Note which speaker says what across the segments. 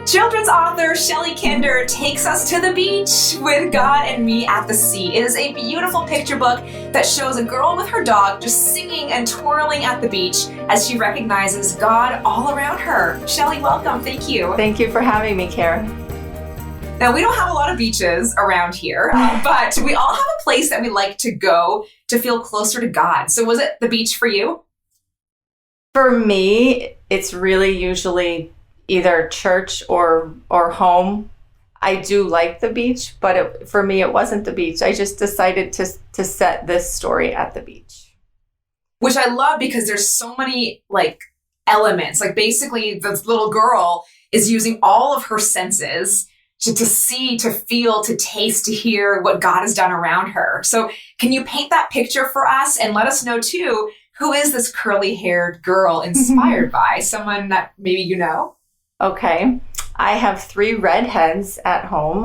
Speaker 1: Children's author Shelley Kinder takes us to the beach with God and Me at the Sea. It is a beautiful picture book that shows a girl with her dog just singing and twirling at the beach as she recognizes God all around her. Shelley, welcome. Thank you.
Speaker 2: Thank you for having me, Karen.
Speaker 1: Now, we don't have a lot of beaches around here, but we all have a place that we like to go to feel closer to God. So was it the beach for you?
Speaker 2: For me, it's really usually either church or home. I do like the beach, but for me, it wasn't the beach. I just decided to set this story at the beach.
Speaker 1: Which I love because there's so many elements. Basically, this little girl is using all of her senses to see, to feel, to taste, to hear what God has done around her. So can you paint that picture for us and let us know too, who is this curly-haired girl inspired by? Someone that maybe you know?
Speaker 2: Okay. I have 3 redheads at home,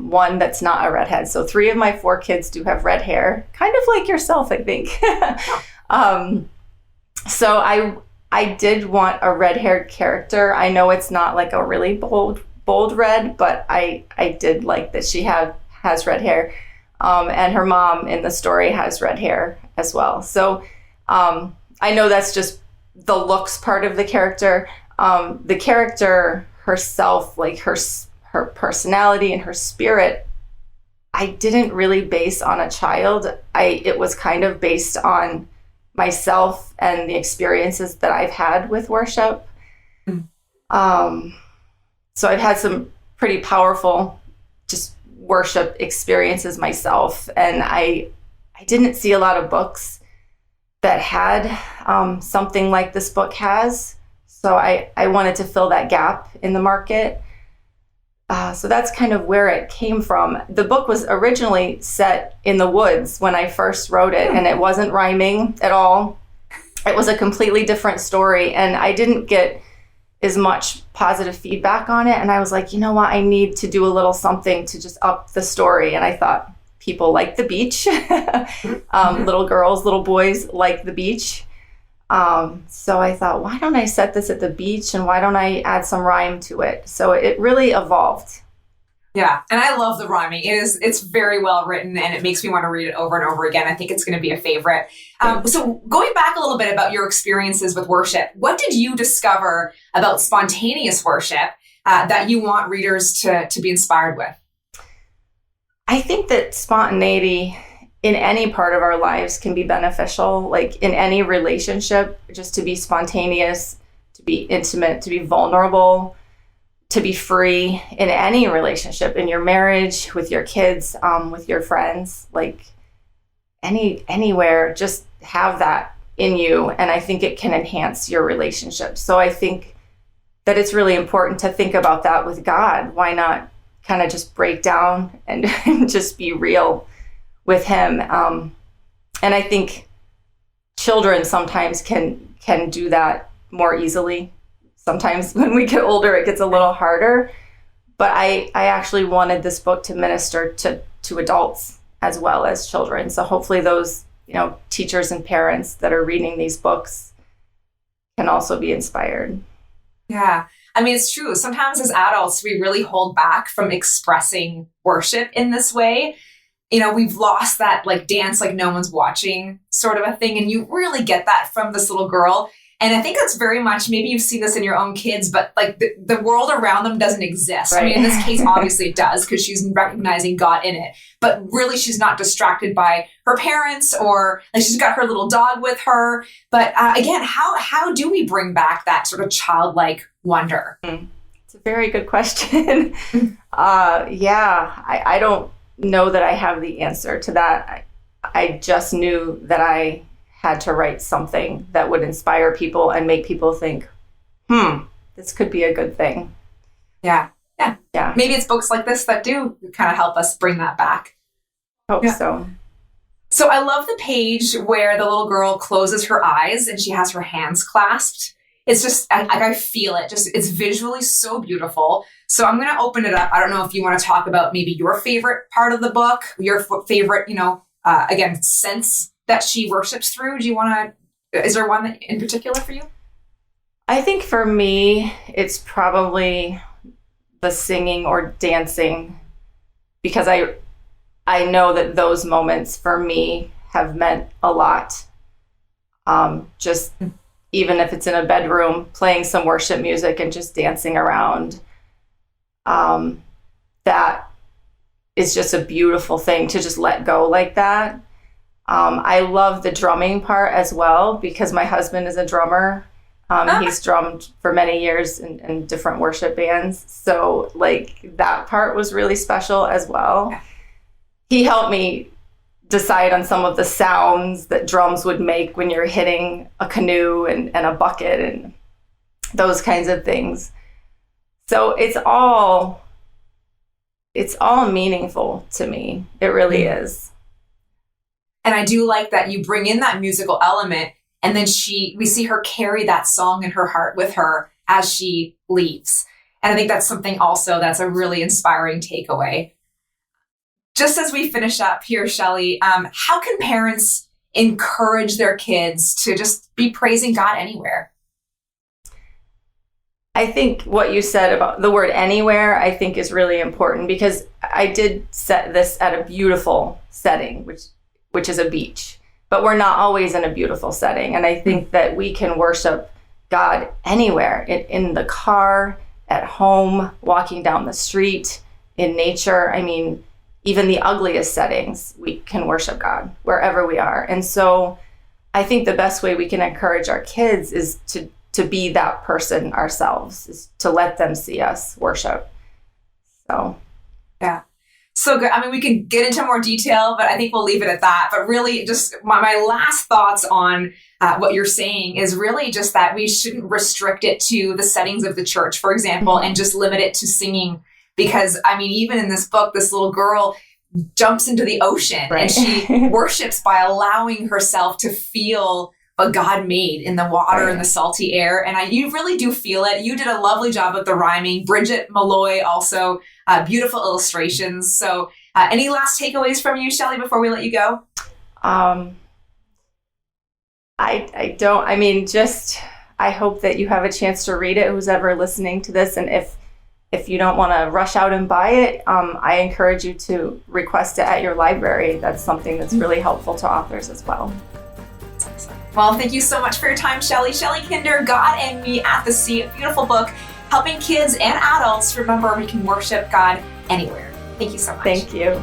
Speaker 2: one that's not a redhead. So 3 of my 4 kids do have red hair, kind of like yourself, I think. So I did want a red-haired character. I know it's not like a really bold red, but I did like that she has red hair. And her mom in the story has red hair as well. So I know that's just the looks part of the character. The character herself, like her personality and her spirit, I didn't really base on a child. It was kind of based on myself and the experiences that I've had with worship. So I've had some pretty powerful just worship experiences myself. And I didn't see a lot of books that had something like this book has. So I wanted to fill that gap in the market. So that's kind of where it came from. The book was originally set in the woods when I first wrote it, and it wasn't rhyming at all. It was a completely different story, and I didn't get as much positive feedback on it. And I was like, you know what? I need to do a little something to just up the story. And I thought people like the beach. Little girls, little boys like the beach. So I thought, why don't I set this at the beach and why don't I add some rhyme to it? So it really evolved.
Speaker 1: Yeah. And I love the rhyming. It's very well written and it makes me want to read it over and over again. I think it's going to be a favorite. So going back a little bit about your experiences with worship, what did you discover about spontaneous worship that you want readers to be inspired with?
Speaker 2: I think that spontaneity in any part of our lives can be beneficial, like in any relationship, just to be spontaneous, to be intimate, to be vulnerable, to be free in any relationship, in your marriage, with your kids, with your friends, like anywhere, just have that in you. And I think it can enhance your relationship. So I think that it's really important to think about that with God. Why not kind of just break down and just be real with him? And I think children sometimes can do that more easily. Sometimes when we get older, it gets a little harder. But I actually wanted this book to minister to adults as well as children. So hopefully those, teachers and parents that are reading these books can also be inspired.
Speaker 1: Yeah. I mean, it's true. Sometimes as adults, we really hold back from expressing worship in this way. We've lost that dance like no one's watching sort of a thing. And you really get that from this little girl. And I think that's very much, maybe you've seen this in your own kids, but the world around them doesn't exist. Right. I mean, in this case, obviously it does because she's recognizing God in it. But really, she's not distracted by her parents or she's got her little dog with her. But again, how do we bring back that sort of childlike wonder?
Speaker 2: It's a very good question. I don't know that I have the answer to that. I just knew that I had to write something that would inspire people and make people think, this could be a good thing.
Speaker 1: Yeah. Maybe it's books like this that do kind of help us bring that back.
Speaker 2: Hope so.
Speaker 1: So I love the page where the little girl closes her eyes and she has her hands clasped. It's just, I feel it. It's visually so beautiful. So I'm going to open it up. I don't know if you want to talk about maybe your favorite part of the book, your favorite, again, sense that she worships through. Is there one in particular for you?
Speaker 2: I think for me, it's probably the singing or dancing, because I know that those moments for me have meant a lot. Just even if it's in a bedroom, playing some worship music and just dancing around, that is just a beautiful thing to just let go like that. I love the drumming part as well, because my husband is a drummer. He's drummed for many years in different worship bands. So like that part was really special as well. He helped me decide on some of the sounds that drums would make when you're hitting a canoe and a bucket and those kinds of things. So it's all meaningful to me. It really is.
Speaker 1: And I do like that you bring in that musical element, and then we see her carry that song in her heart with her as she leaves. And I think that's something also that's a really inspiring takeaway. Just as we finish up here, Shelley, how can parents encourage their kids to just be praising God anywhere?
Speaker 2: I think what you said about the word anywhere, I think is really important, because I did set this at a beautiful setting, which is a beach, but we're not always in a beautiful setting. And I think that we can worship God anywhere, in the car, at home, walking down the street, in nature. I mean, even the ugliest settings, we can worship God wherever we are. And so I think the best way we can encourage our kids is to be that person ourselves, is to let them see us worship. So,
Speaker 1: yeah. So good. I mean, we can get into more detail, but I think we'll leave it at that. But really, just my last thoughts on what you're saying is really just that we shouldn't restrict it to the settings of the church, for example, and just limit it to singing. Because, I mean, even in this book, this little girl jumps into the ocean, right, and she worships by allowing herself to feel what God made in the water, right, and the salty air. And you really do feel it. You did a lovely job with the rhyming. Bridget Malloy also, beautiful illustrations. So any last takeaways from you, Shelley, before we let you go?
Speaker 2: I don't. I mean, just I hope that you have a chance to read it, who's ever listening to this. And if you don't want to rush out and buy it, I encourage you to request it at your library. That's something that's really helpful to authors as well.
Speaker 1: Well, thank you so much for your time, Shelley. Shelley Kinder, God and Me at the Sea, a beautiful book helping kids and adults remember we can worship God anywhere. Thank you so much.
Speaker 2: Thank you.